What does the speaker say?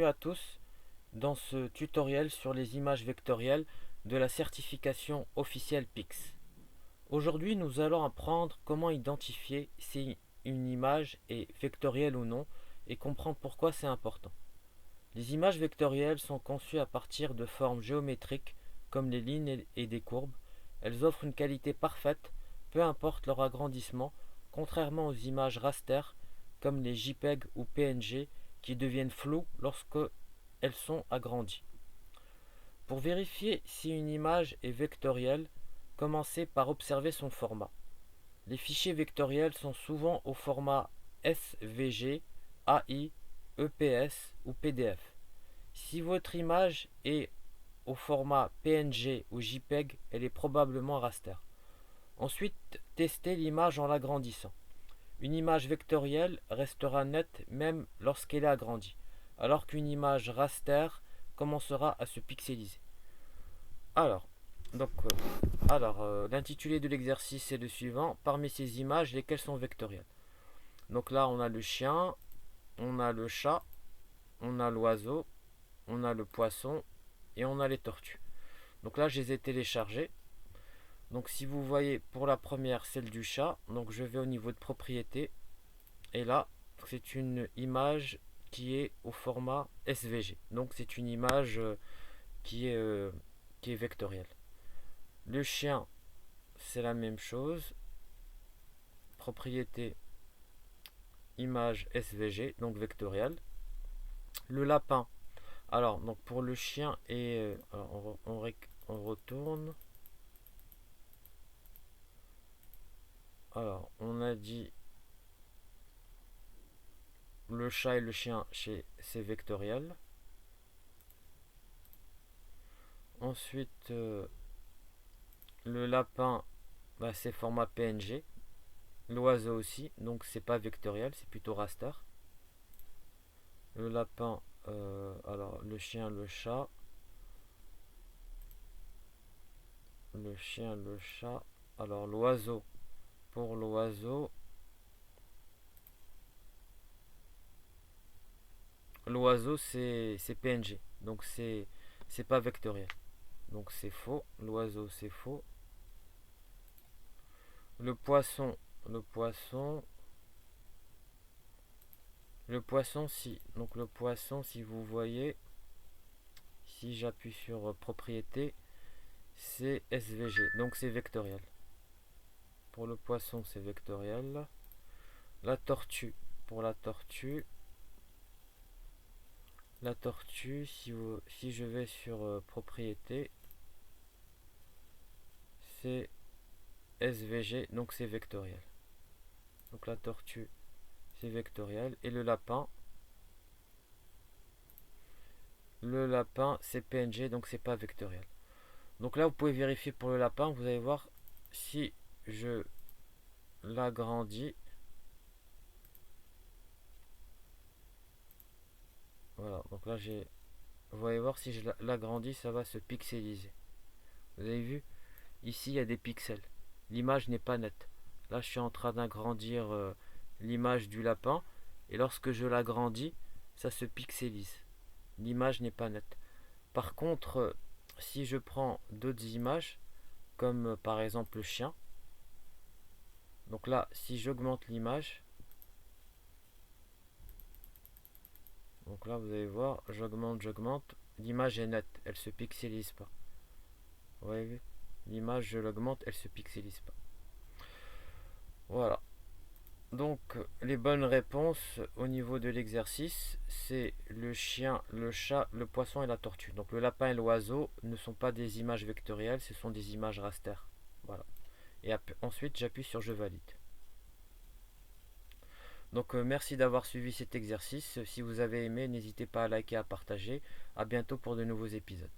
bienvenue à tous dans ce tutoriel sur les images vectorielles de la certification officielle PIX. Aujourd'hui, nous allons apprendre comment identifier si une image est vectorielle ou non et comprendre pourquoi c'est important. Les images vectorielles sont conçues à partir de formes géométriques comme les lignes et des courbes. Elles offrent une qualité parfaite, peu importe leur agrandissement, contrairement aux images raster comme les JPEG ou PNG qui deviennent floues lorsque elles sont agrandies. Pour vérifier si une image est vectorielle, commencez par observer son format. Les fichiers vectoriels sont souvent au format SVG, AI, EPS ou PDF. Si votre image est au format PNG ou JPEG, elle est probablement raster. Ensuite, testez l'image en l'agrandissant. Une image vectorielle restera nette même lorsqu'elle est agrandie, alors qu'une image raster commencera à se pixeliser. Alors, l'intitulé de l'exercice est le suivant. Parmi ces images, lesquelles sont vectorielles? Donc là, on a le chien, on a le chat, on a l'oiseau, on a le poisson et on a les tortues. Donc là, je les ai téléchargées. Donc si vous voyez pour la première, celle du chat, donc je vais au niveau de propriété. Et là, c'est une image qui est au format SVG. Donc c'est une image qui est, euh, qui est vectorielle. Le chien, c'est la même chose. Propriété, image SVG, donc vectorielle. Le lapin, alors donc pour le chien, et on retourne. Alors, on a dit le chat et le chien, c'est vectoriel. Ensuite, le lapin, c'est format PNG. L'oiseau aussi, donc c'est pas vectoriel, c'est plutôt raster. Le lapin, alors le chien, le chat. Le chien, le chat. Alors l'oiseau, pour l'oiseau. L'oiseau c'est PNG, donc c'est pas vectoriel. Donc c'est faux, l'oiseau c'est faux. Le poisson, le poisson, le poisson si. Donc le poisson, si vous voyez, si j'appuie sur propriété, c'est SVG, donc c'est vectoriel. Pour le poisson, c'est vectoriel. La tortue, pour la tortue, si je vais sur propriété, c'est SVG, donc c'est vectoriel. Donc la tortue, c'est vectoriel. Et le lapin, c'est PNG, donc c'est pas vectoriel. Donc là, vous pouvez vérifier pour le lapin. Vous allez voir si je l'agrandis. Voilà, donc là, vous allez voir si je l'agrandis, ça va se pixeliser. Vous avez vu? Ici, il y a des pixels. L'image n'est pas nette. Là, je suis en train d'agrandir l'image du lapin. Et lorsque je l'agrandis, ça se pixelise. L'image n'est pas nette. Par contre, si je prends d'autres images, comme par exemple le chien, donc là, si j'augmente l'image, donc là, vous allez voir, j'augmente, l'image est nette, elle se pixelise pas. Vous voyez vu? L'image, je l'augmente, elle se pixelise pas. Voilà. Donc, les bonnes réponses au niveau de l'exercice, c'est le chien, le chat, le poisson et la tortue. Donc, le lapin et l'oiseau ne sont pas des images vectorielles, ce sont des images raster. Voilà. Et ensuite, j'appuie sur je valide. Donc, merci d'avoir suivi cet exercice. Si vous avez aimé, n'hésitez pas à liker, à partager. À bientôt pour de nouveaux épisodes.